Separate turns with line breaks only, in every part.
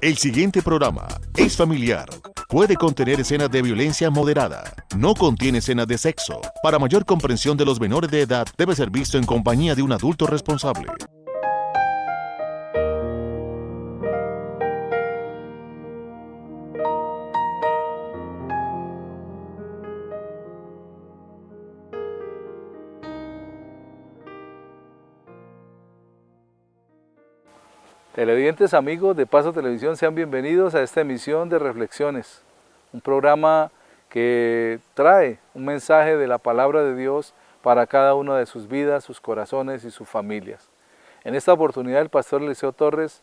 El siguiente programa es familiar. Puede contener escenas de violencia moderada. No contiene escenas de sexo. Para mayor comprensión de los menores de edad, debe ser visto en compañía de un adulto responsable.
Televidentes amigos de Paso Televisión, sean bienvenidos a esta emisión de Reflexiones, un programa que trae un mensaje de la palabra de Dios para cada una de sus vidas, sus corazones y sus familias. En esta oportunidad el pastor Eliseo Torres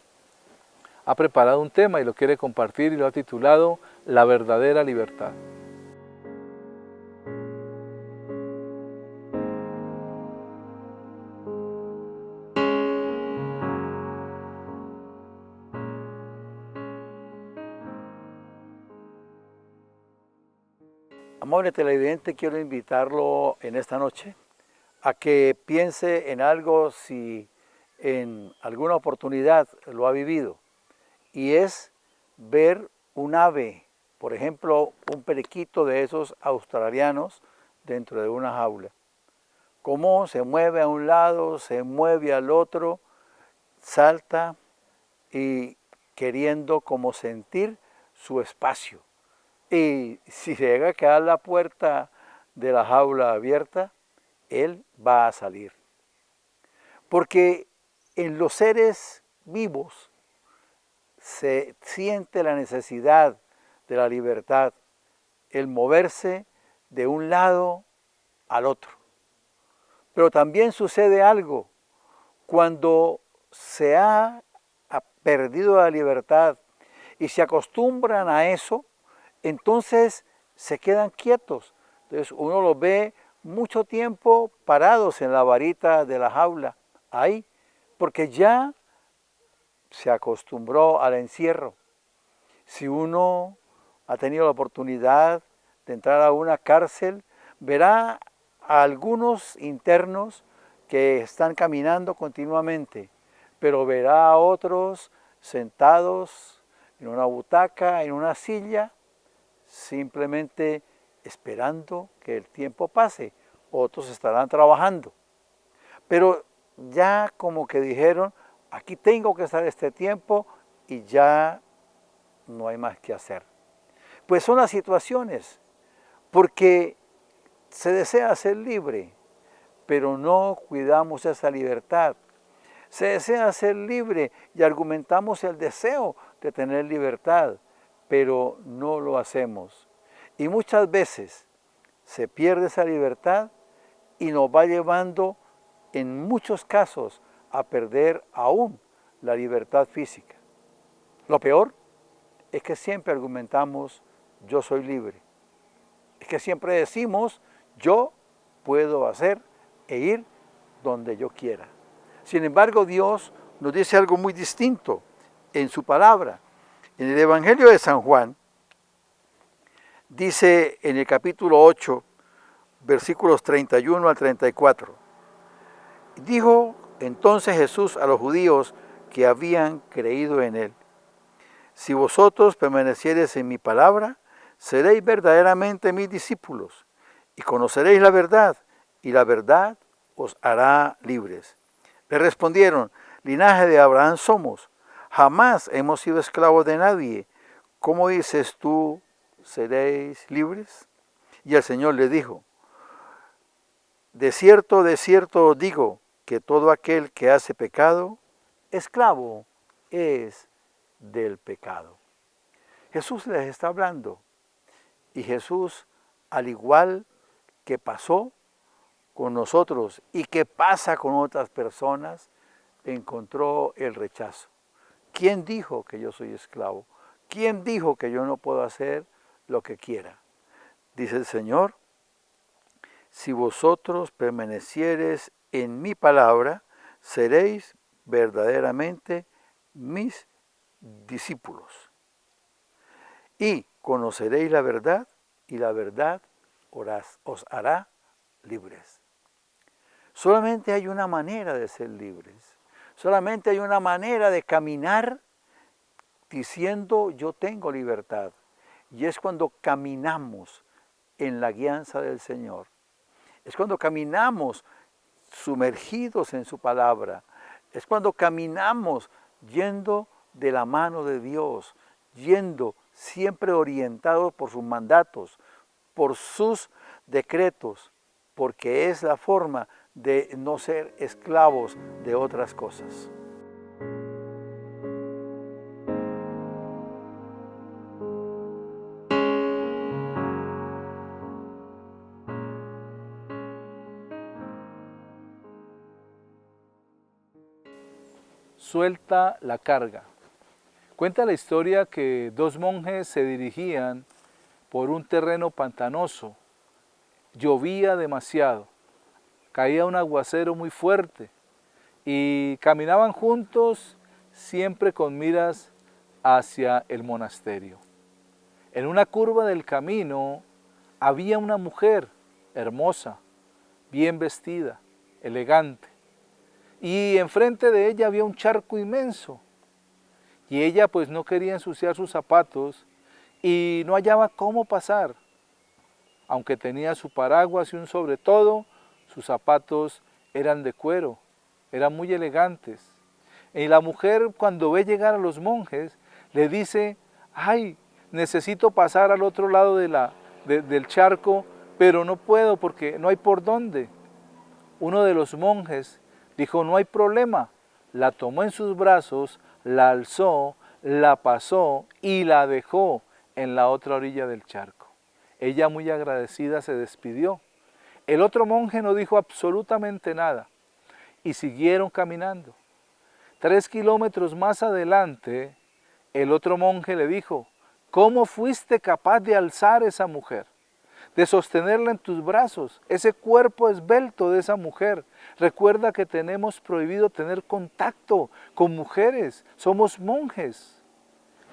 ha preparado un tema y lo quiere compartir y lo ha titulado La verdadera libertad.
Amable televidente, quiero invitarlo en esta noche a que piense en algo si en alguna oportunidad lo ha vivido, y es ver un ave, por ejemplo, un periquito de esos australianos dentro de una jaula. Cómo se mueve a un lado, se mueve al otro, salta y queriendo como sentir su espacio. Y si llega a quedar la puerta de la jaula abierta, él va a salir. Porque en los seres vivos se siente la necesidad de la libertad, el moverse de un lado al otro. Pero también sucede algo cuando se ha perdido la libertad y se acostumbran a eso. Entonces se quedan quietos. Entonces uno los ve mucho tiempo parados en la varita de la jaula, ahí, porque ya se acostumbró al encierro. Si uno ha tenido la oportunidad de entrar a una cárcel, verá a algunos internos que están caminando continuamente, pero verá a otros sentados en una butaca, en una silla, simplemente esperando que el tiempo pase. Otros estarán trabajando. Pero ya como que dijeron, aquí tengo que estar este tiempo y ya no hay más que hacer. Pues son las situaciones, porque se desea ser libre, pero no cuidamos esa libertad. Se desea ser libre y argumentamos el deseo de tener libertad, pero no lo hacemos. Y muchas veces se pierde esa libertad y nos va llevando, en muchos casos, a perder aún la libertad física. Lo peor es que siempre argumentamos, yo soy libre. Es que siempre decimos, yo puedo hacer e ir donde yo quiera. Sin embargo, Dios nos dice algo muy distinto en su palabra. En el Evangelio de San Juan, dice en el capítulo 8, versículos 31 al 34. Dijo entonces Jesús a los judíos que habían creído en él: si vosotros permaneciereis en mi palabra, seréis verdaderamente mis discípulos, y conoceréis la verdad, y la verdad os hará libres. Le respondieron: linaje de Abraham somos, jamás hemos sido esclavos de nadie. ¿Cómo dices tú, seréis libres? Y el Señor le dijo: de cierto os digo, que todo aquel que hace pecado, esclavo es del pecado. Jesús les está hablando, y Jesús, al igual que pasó con nosotros y que pasa con otras personas, encontró el rechazo. ¿Quién dijo que yo soy esclavo? ¿Quién dijo que yo no puedo hacer lo que quiera? Dice el Señor: si vosotros permaneciereis en mi palabra, seréis verdaderamente mis discípulos. Y conoceréis la verdad, y la verdad os hará libres. Solamente hay una manera de ser libres. Solamente hay una manera de caminar diciendo yo tengo libertad. Y es cuando caminamos en la guianza del Señor. Es cuando caminamos sumergidos en su palabra. Es cuando caminamos yendo de la mano de Dios, yendo siempre orientados por sus mandatos, por sus decretos, porque es la forma de no ser esclavos de otras cosas.
Suelta la carga. Cuenta la historia que dos monjes se dirigían por un terreno pantanoso. Llovía demasiado, caía un aguacero muy fuerte y caminaban juntos siempre con miras hacia el monasterio. En una curva del camino había una mujer hermosa, bien vestida, elegante. Y enfrente de ella había un charco inmenso. Y ella pues no quería ensuciar sus zapatos y no hallaba cómo pasar. Aunque tenía su paraguas y un sobretodo, sus zapatos eran de cuero, eran muy elegantes. Y la mujer cuando ve llegar a los monjes le dice, ay, necesito pasar al otro lado del charco, pero no puedo porque no hay por dónde. Uno de los monjes dijo, no hay problema, la tomó en sus brazos, la alzó, la pasó y la dejó en la otra orilla del charco. Ella muy agradecida se despidió. El otro monje no dijo absolutamente nada y siguieron caminando. 3 kilómetros más adelante, el otro monje le dijo, ¿cómo fuiste capaz de alzar a esa mujer? De sostenerla en tus brazos, ese cuerpo esbelto de esa mujer. Recuerda que tenemos prohibido tener contacto con mujeres, somos monjes.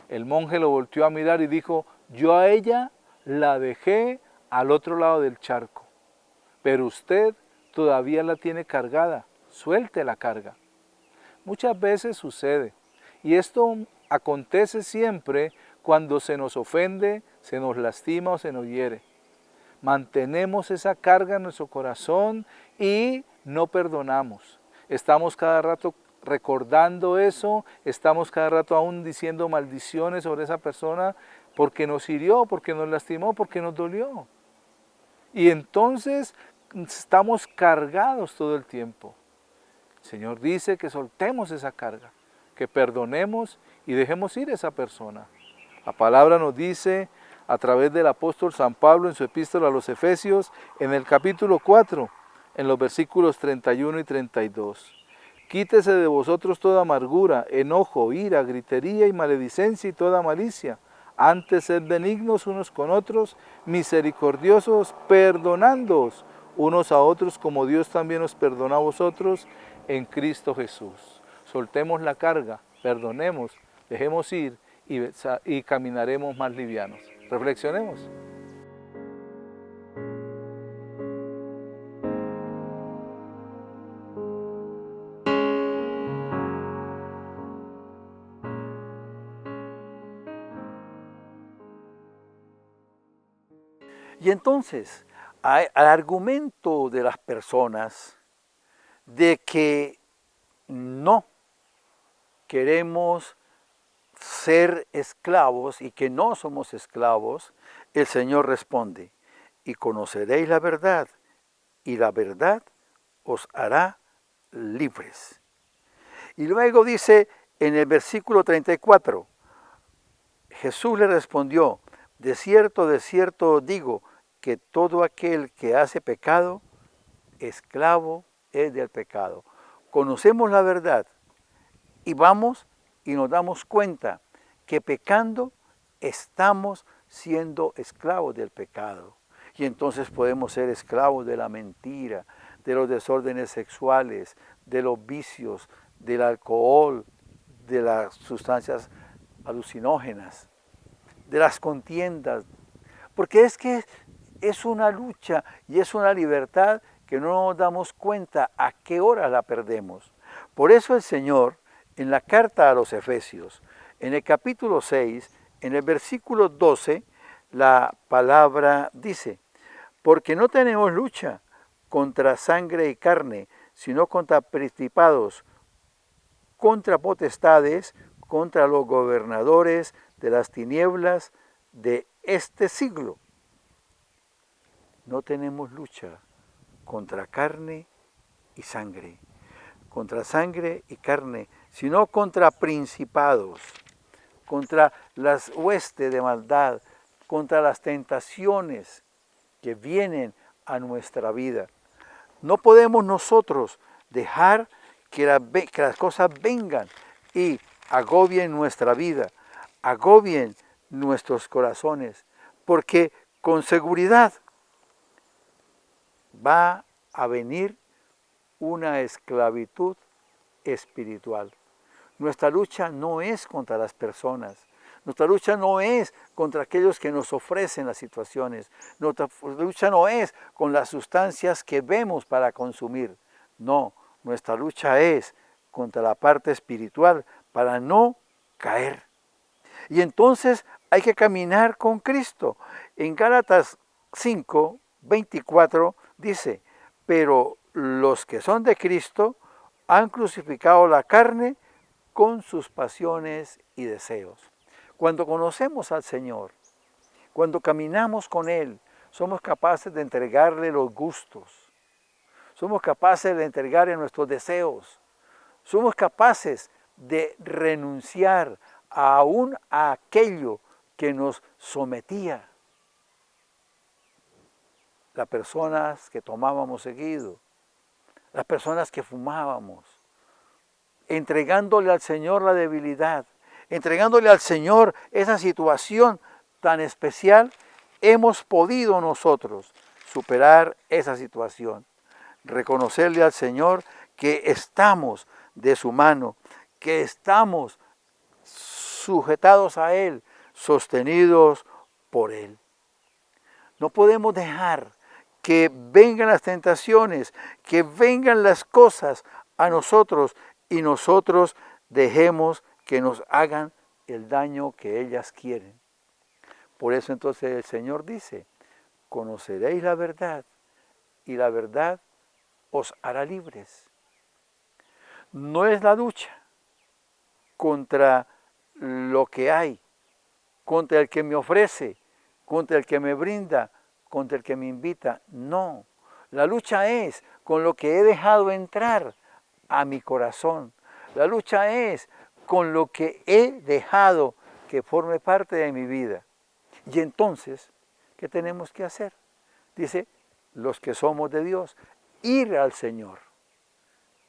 El monje lo volteó a mirar y dijo, yo a ella la dejé al otro lado del charco, pero usted todavía la tiene cargada, suelte la carga. Muchas veces sucede, y esto acontece siempre cuando se nos ofende, se nos lastima o se nos hiere. Mantenemos esa carga en nuestro corazón y no perdonamos. Estamos cada rato recordando eso, estamos cada rato aún diciendo maldiciones sobre esa persona porque nos hirió, porque nos lastimó, porque nos dolió. Y entonces estamos cargados todo el tiempo. El Señor dice que soltemos esa carga, que perdonemos y dejemos ir a esa persona. La palabra nos dice a través del apóstol San Pablo en su epístola a los Efesios, en el capítulo 4, en los versículos 31 y 32. Quítese de vosotros toda amargura, enojo, ira, gritería y maledicencia y toda malicia. Antes sed benignos unos con otros, misericordiosos, perdonándoos unos a otros como Dios también os perdonó a vosotros en Cristo Jesús. Soltemos la carga, perdonemos, dejemos ir y caminaremos más livianos. Reflexionemos.
Y entonces, al argumento de las personas de que no queremos ser esclavos y que no somos esclavos, el Señor responde, y conoceréis la verdad, y la verdad os hará libres. Y luego dice en el versículo 34, Jesús le respondió, de cierto os digo, que todo aquel que hace pecado, esclavo es del pecado. Conocemos la verdad y vamos y nos damos cuenta que pecando estamos siendo esclavos del pecado. Y entonces podemos ser esclavos de la mentira, de los desórdenes sexuales, de los vicios, del alcohol, de las sustancias alucinógenas, de las contiendas. Porque es que es una lucha y es una libertad que no nos damos cuenta a qué hora la perdemos. Por eso el Señor, en la carta a los Efesios, En el capítulo 6, en el versículo 12, la palabra dice, porque no tenemos lucha contra sangre y carne, sino contra principados, contra potestades, contra los gobernadores de las tinieblas de este siglo. No tenemos lucha contra carne y sangre, contra sangre y carne, sino contra principados, contra las huestes de maldad, contra las tentaciones que vienen a nuestra vida. No podemos nosotros dejar que las cosas vengan y agobien nuestra vida, agobien nuestros corazones, porque con seguridad va a venir una esclavitud espiritual. Nuestra lucha no es contra las personas, nuestra lucha no es contra aquellos que nos ofrecen las situaciones, nuestra lucha no es con las sustancias que vemos para consumir, no, nuestra lucha es contra la parte espiritual para no caer. Y entonces hay que caminar con Cristo. En Gálatas 5, 24 dice, pero los que son de Cristo han crucificado la carne con sus pasiones y deseos. Cuando conocemos al Señor, cuando caminamos con Él, somos capaces de entregarle los gustos, somos capaces de entregarle nuestros deseos, somos capaces de renunciar aún a aquello que nos sometía. Las personas que tomábamos seguido, las personas que fumábamos, entregándole al Señor la debilidad, entregándole al Señor esa situación tan especial, hemos podido nosotros superar esa situación. Reconocerle al Señor que estamos de su mano, que estamos sujetados a Él, sostenidos por Él. No podemos dejar que vengan las tentaciones, que vengan las cosas a nosotros y nosotros dejemos que nos hagan el daño que ellas quieren. Por eso entonces el Señor dice, conoceréis la verdad y la verdad os hará libres. No es la lucha contra lo que hay, contra el que me ofrece, contra el que me brinda, contra el que me invita. No, la lucha es con lo que he dejado entrar a mi corazón. La lucha es con lo que he dejado que forme parte de mi vida. Y entonces, ¿qué tenemos que hacer? Dice, los que somos de Dios, ir al Señor,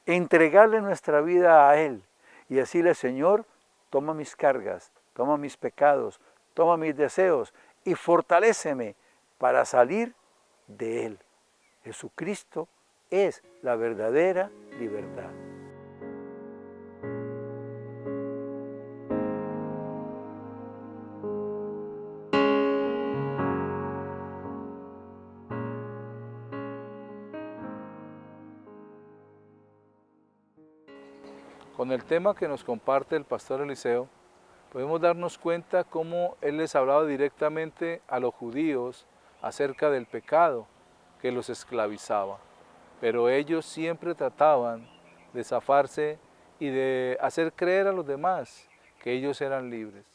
entregarle nuestra vida a Él y decirle, Señor, toma mis cargas, toma mis pecados, toma mis deseos y fortaléceme para salir de Él. Jesucristo es la verdadera libertad.
Con el tema que nos comparte el pastor Eliseo, podemos darnos cuenta cómo él les hablaba directamente a los judíos acerca del pecado que los esclavizaba. Pero ellos siempre trataban de zafarse y de hacer creer a los demás que ellos eran libres.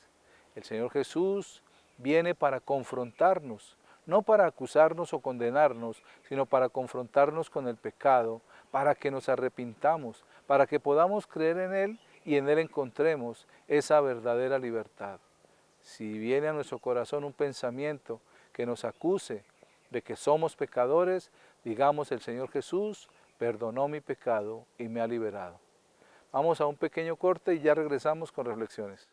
El Señor Jesús viene para confrontarnos, no para acusarnos o condenarnos, sino para confrontarnos con el pecado, para que nos arrepintamos, para que podamos creer en Él y en Él encontremos esa verdadera libertad. Si viene a nuestro corazón un pensamiento que nos acuse de que somos pecadores, digamos, el Señor Jesús perdonó mi pecado y me ha liberado. Vamos a un pequeño corte y ya regresamos con reflexiones.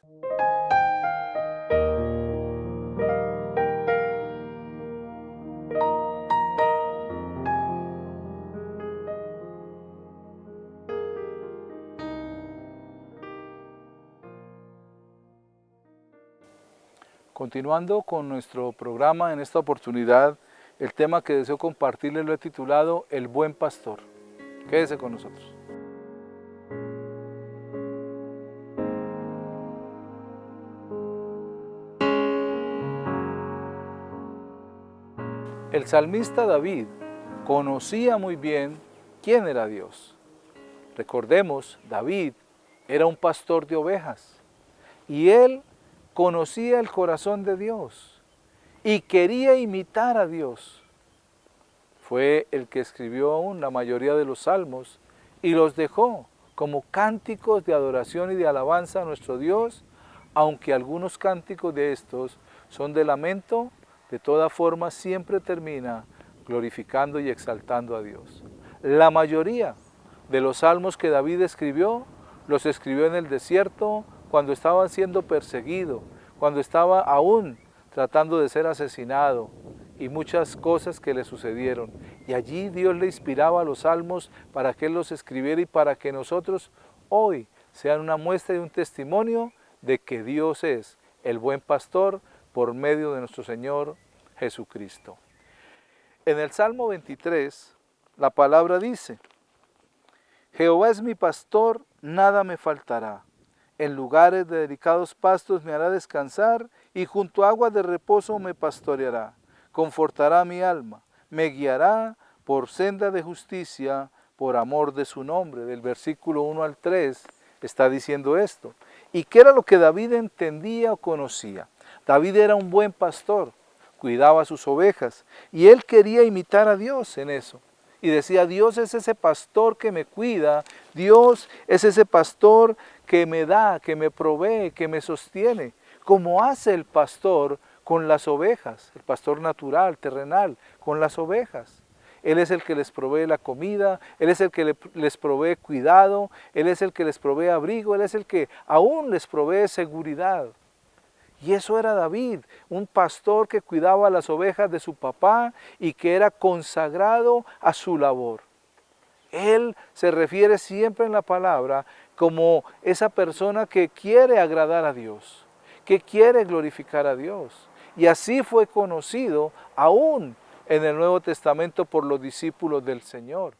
Continuando con nuestro programa, en esta oportunidad, el tema que deseo compartirles lo he titulado El Buen Pastor. Quédese con nosotros. El salmista David conocía muy bien quién era Dios. Recordemos, David era un pastor de ovejas y él conocía el corazón de Dios y quería imitar a Dios. Fue el que escribió aún la mayoría de los salmos y los dejó como cánticos de adoración y de alabanza a nuestro Dios, aunque algunos cánticos de estos son de lamento, de todas formas siempre termina glorificando y exaltando a Dios. La mayoría de los salmos que David escribió, los escribió en el desierto cuando estaba siendo perseguido, cuando estaba aún tratando de ser asesinado y muchas cosas que le sucedieron. Y allí Dios le inspiraba los salmos para que él los escribiera y para que nosotros hoy sean una muestra y un testimonio de que Dios es el buen pastor por medio de nuestro Señor Jesucristo. En el Salmo 23, la palabra dice: Jehová es mi pastor, nada me faltará. En lugares de delicados pastos me hará descansar, y junto a aguas de reposo me pastoreará. Confortará mi alma, me guiará por senda de justicia, por amor de su nombre. Del versículo 1 al 3 está diciendo esto. ¿Y qué era lo que David entendía o conocía? David era un buen pastor, cuidaba sus ovejas, y él quería imitar a Dios en eso. Y decía, Dios es ese pastor que me cuida, Dios es ese pastor que me da, que me provee, que me sostiene, como hace el pastor con las ovejas, el pastor natural, terrenal, con las ovejas. Él es el que les provee la comida, Él es el que les provee cuidado, Él es el que les provee abrigo, Él es el que aún les provee seguridad. Y eso era David, un pastor que cuidaba las ovejas de su papá y que era consagrado a su labor. Él se refiere siempre en la palabra como esa persona que quiere agradar a Dios, que quiere glorificar a Dios. Y así fue conocido aún en el Nuevo Testamento por los discípulos del Señor.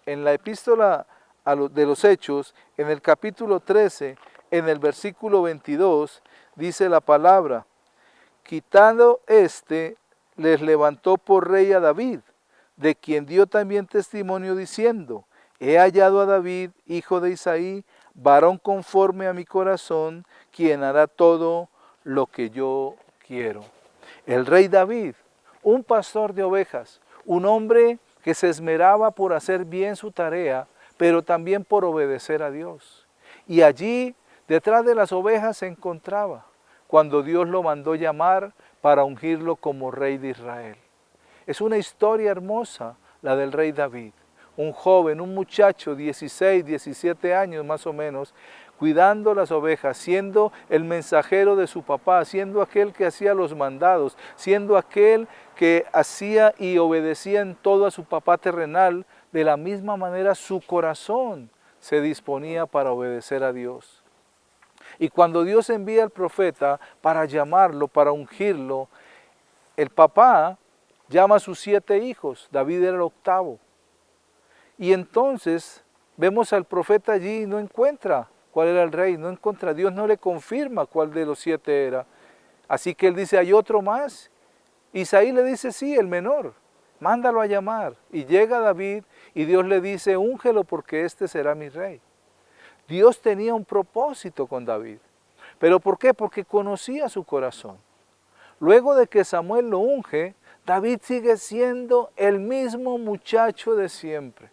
En la epístola de los Hechos, en el capítulo 13, en el versículo 22, dice la palabra: quitando les levantó por rey a David, de quien dio también testimonio diciendo: he hallado a David, hijo de Isaí, varón conforme a mi corazón, quien hará todo lo que yo quiero. El rey David, un pastor de ovejas, un hombre que se esmeraba por hacer bien su tarea, pero también por obedecer a Dios. Y allí, detrás de las ovejas, se encontraba cuando Dios lo mandó llamar para ungirlo como rey de Israel. Es una historia hermosa la del rey David, un joven, un muchacho, 16, 17 años más o menos, cuidando las ovejas, siendo el mensajero de su papá, siendo aquel que hacía los mandados, siendo aquel que hacía y obedecía en todo a su papá terrenal. De la misma manera su corazón se disponía para obedecer a Dios. Y cuando Dios envía al profeta para llamarlo, para ungirlo, el papá llama a sus 7 hijos, David era el octavo. Y entonces vemos al profeta allí y no encuentra cuál era el rey, no encuentra, Dios no le confirma cuál de los 7 era. Así que él dice, hay otro más. Isaí le dice, sí, el menor, mándalo a llamar. Y llega David y Dios le dice, úngelo porque este será mi rey. Dios tenía un propósito con David. ¿Pero por qué? Porque conocía su corazón. Luego de que Samuel lo unge, David sigue siendo el mismo muchacho de siempre,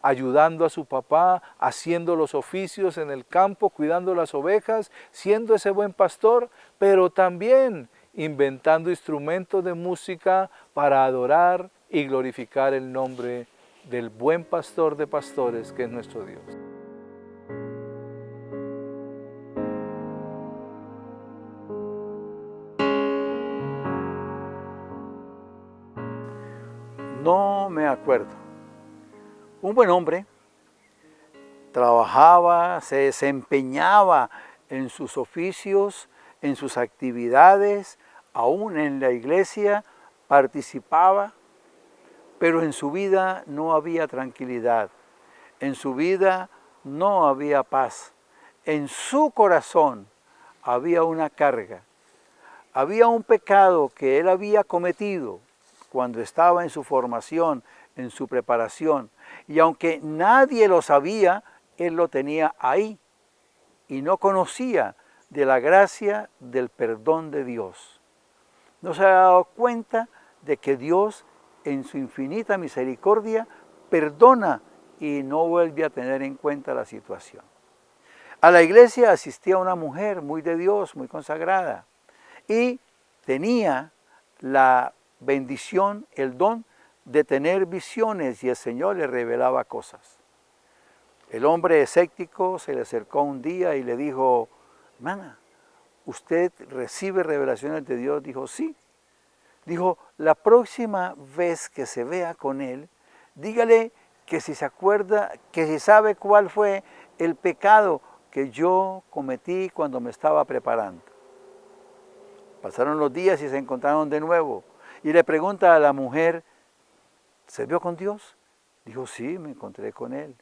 ayudando a su papá, haciendo los oficios en el campo, cuidando las ovejas, siendo ese buen pastor, pero también inventando instrumentos de música para adorar y glorificar el nombre del buen pastor de pastores que es nuestro Dios.
No me acuerdo. Un buen hombre trabajaba, se desempeñaba en sus oficios, en sus actividades, aún en la iglesia participaba, pero en su vida no había tranquilidad, en su vida no había paz, en su corazón había una carga, había un pecado que él había cometido, cuando estaba en su formación, en su preparación. Y aunque nadie lo sabía, él lo tenía ahí y no conocía de la gracia del perdón de Dios. No se había dado cuenta de que Dios en su infinita misericordia perdona y no vuelve a tener en cuenta la situación. A la iglesia asistía una mujer muy de Dios, muy consagrada, y tenía la bendición, el don de tener visiones, y el Señor le revelaba cosas. El hombre escéptico se le acercó un día y le dijo: hermana, ¿usted recibe revelaciones de Dios? Dijo: sí. Dijo: la próxima vez que se vea con él, dígale que si se acuerda, que si sabe cuál fue el pecado que yo cometí cuando me estaba preparando. Pasaron los días y se encontraron de nuevo. Y le pregunta a la mujer: ¿se vio con Dios? Dijo: sí, me encontré con él.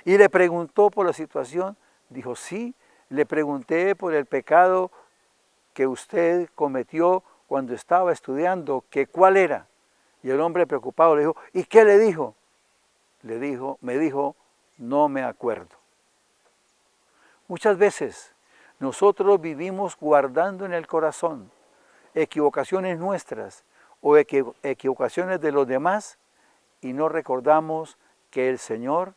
Y le preguntó por la situación. Dijo: sí, le pregunté por el pecado que usted cometió cuando estaba estudiando, que cuál era. Y el hombre preocupado le dijo: ¿y qué le dijo? Me dijo: no me acuerdo. Muchas veces nosotros vivimos guardando en el corazón equivocaciones nuestras o equivocaciones de los demás y no recordamos que el Señor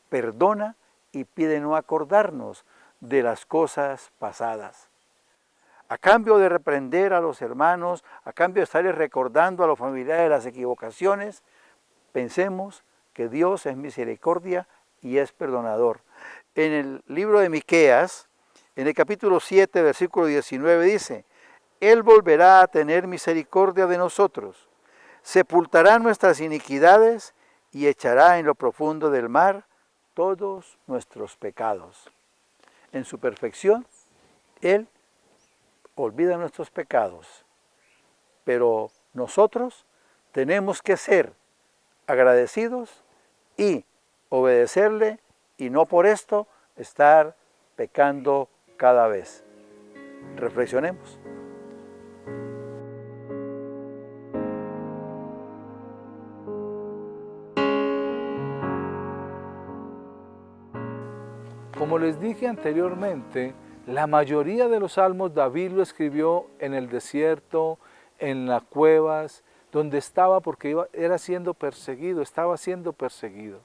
perdona y pide no acordarnos de las cosas pasadas. A cambio de reprender a los hermanos, a cambio de estarles recordando a los familiares las equivocaciones, pensemos que Dios es misericordia y es perdonador. En el libro de Miqueas, en el capítulo 7, versículo 19 dice: Él volverá a tener misericordia de nosotros, sepultará nuestras iniquidades y echará en lo profundo del mar todos nuestros pecados. En su perfección, Él olvida nuestros pecados, pero nosotros tenemos que ser agradecidos y obedecerle, y no por esto estar pecando cada vez. Reflexionemos.
Como les dije anteriormente, la mayoría de los salmos David lo escribió en el desierto, en las cuevas, donde estaba porque era siendo perseguido, estaba siendo perseguido.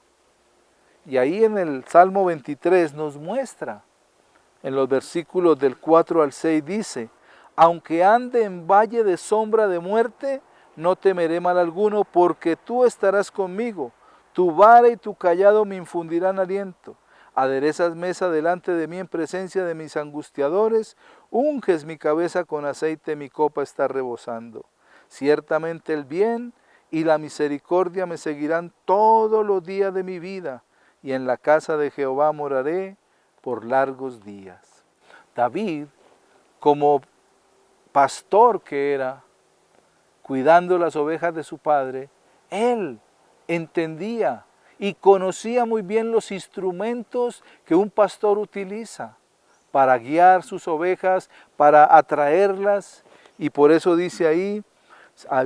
Y ahí en el Salmo 23 nos muestra, en los versículos del 4 al 6 dice: aunque ande en valle de sombra de muerte, no temeré mal alguno, porque tú estarás conmigo, tu vara y tu cayado me infundirán aliento. Aderezas mesa delante de mí en presencia de mis angustiadores, unges mi cabeza con aceite, mi copa está rebosando. Ciertamente el bien y la misericordia me seguirán todos los días de mi vida, y en la casa de Jehová moraré por largos días. David, como pastor que era, cuidando las ovejas de su padre, él entendía y conocía muy bien los instrumentos que un pastor utiliza para guiar sus ovejas, para atraerlas, y por eso dice ahí,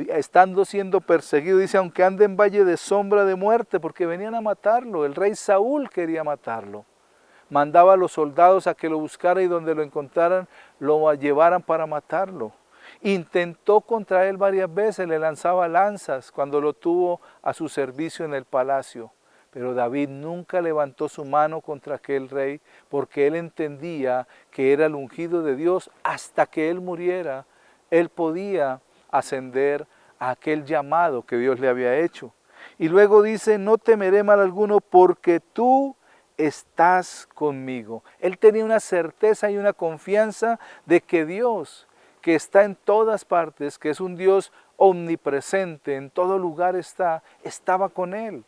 estando siendo perseguido, dice: aunque ande en valle de sombra de muerte, porque venían a matarlo, el rey Saúl quería matarlo. Mandaba a los soldados a que lo buscaran y donde lo encontraran, lo llevaran para matarlo. Intentó contra él varias veces, le lanzaba lanzas cuando lo tuvo a su servicio en el palacio. Pero David nunca levantó su mano contra aquel rey, porque él entendía que era el ungido de Dios. Hasta que él muriera, él podía ascender a aquel llamado que Dios le había hecho. Y luego dice: no temeré mal alguno, porque tú estás conmigo. Él tenía una certeza y una confianza de que Dios, que está en todas partes, que es un Dios omnipresente, en todo lugar estaba con él.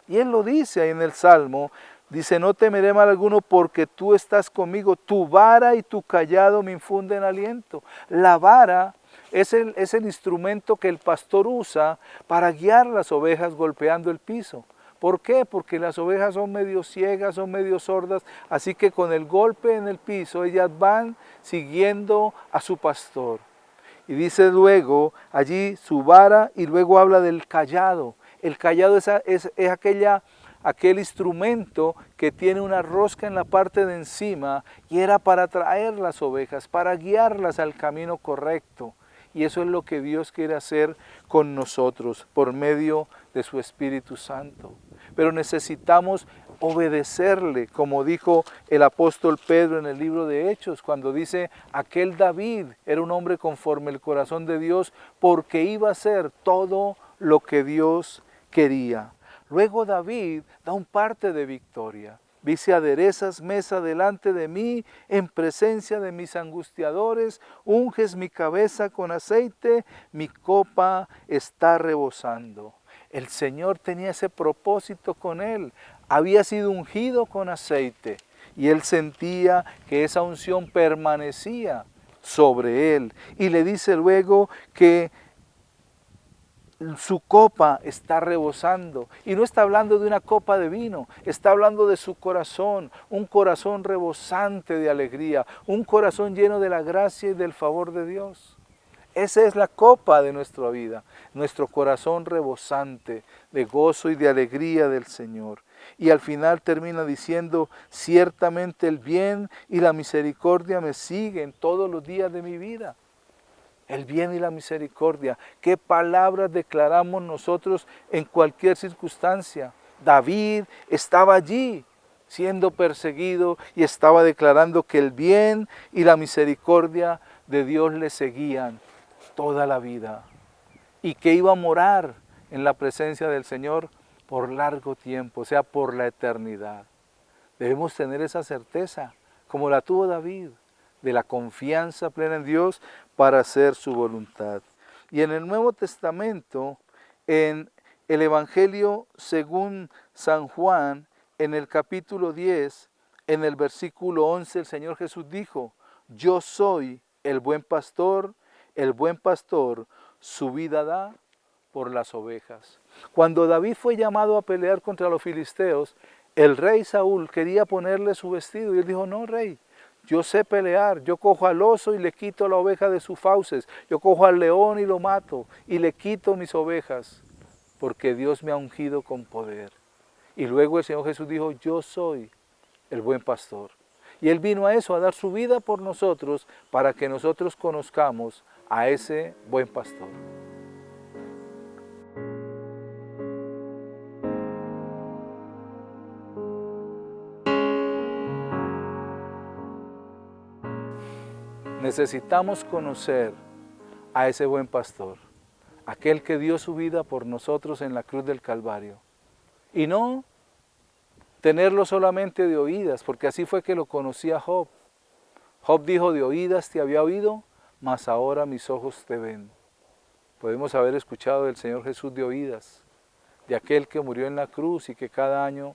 Y él lo dice ahí en el Salmo, dice: no temeré mal alguno, porque tú estás conmigo, tu vara y tu cayado me infunden aliento. La vara es el instrumento que el pastor usa para guiar las ovejas golpeando el piso. ¿Por qué? Porque las ovejas son medio ciegas, son medio sordas, así que con el golpe en el piso ellas van siguiendo a su pastor. Y dice luego allí su vara y luego habla del cayado. El cayado es aquel instrumento que tiene una rosca en la parte de encima y era para traer las ovejas, para guiarlas al camino correcto. Y eso es lo que Dios quiere hacer con nosotros por medio de su Espíritu Santo. Pero necesitamos obedecerle, como dijo el apóstol Pedro en el libro de Hechos, cuando dice, aquel David era un hombre conforme el corazón de Dios, porque iba a hacer todo lo que Dios quería. Luego David da un parte de victoria. Dice, aderezas mesa delante de mí, en presencia de mis angustiadores, unges mi cabeza con aceite, mi copa está rebosando. El Señor tenía ese propósito con él, había sido ungido con aceite y él sentía que esa unción permanecía sobre él. Y le dice luego que su copa está rebosando. Y no está hablando de una copa de vino, está hablando de su corazón, un corazón rebosante de alegría, un corazón lleno de la gracia y del favor de Dios. Esa es la copa de nuestra vida, nuestro corazón rebosante de gozo y de alegría del Señor. Y al final termina diciendo, ciertamente el bien y la misericordia me siguen todos los días de mi vida. El bien y la misericordia. ¿Qué palabras declaramos nosotros en cualquier circunstancia? David estaba allí siendo perseguido y estaba declarando que el bien y la misericordia de Dios le seguían toda la vida y que iba a morar en la presencia del Señor por largo tiempo, o sea, por la eternidad. Debemos tener esa certeza, como la tuvo David, de la confianza plena en Dios para hacer su voluntad. Y en el Nuevo Testamento, en el Evangelio según San Juan, en el capítulo 10, en el versículo 11, el Señor Jesús dijo, yo soy el buen pastor su vida da por las ovejas. Cuando David fue llamado a pelear contra los filisteos, el rey Saúl quería ponerle su vestido y él dijo, no, rey, yo sé pelear, yo cojo al oso y le quito la oveja de sus fauces, yo cojo al león y lo mato y le quito mis ovejas, porque Dios me ha ungido con poder. Y luego el Señor Jesús dijo, yo soy el buen pastor. Y Él vino a eso, a dar su vida por nosotros, para que nosotros conozcamos a ese buen pastor. Necesitamos conocer a ese buen pastor, aquel que dio su vida por nosotros en la cruz del Calvario. Y no tenerlo solamente de oídas, porque así fue que lo conocía Job. Job dijo, de oídas te había oído, mas ahora mis ojos te ven. Podemos haber escuchado del Señor Jesús de oídas, de aquel que murió en la cruz y que cada año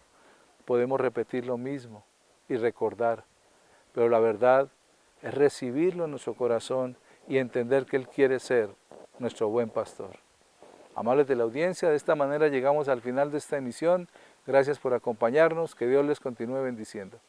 podemos repetir lo mismo y recordar. Pero la verdad es recibirlo en nuestro corazón y entender que Él quiere ser nuestro buen pastor. Amables de la audiencia, de esta manera llegamos al final de esta emisión. Gracias por acompañarnos, que Dios les continúe bendiciendo.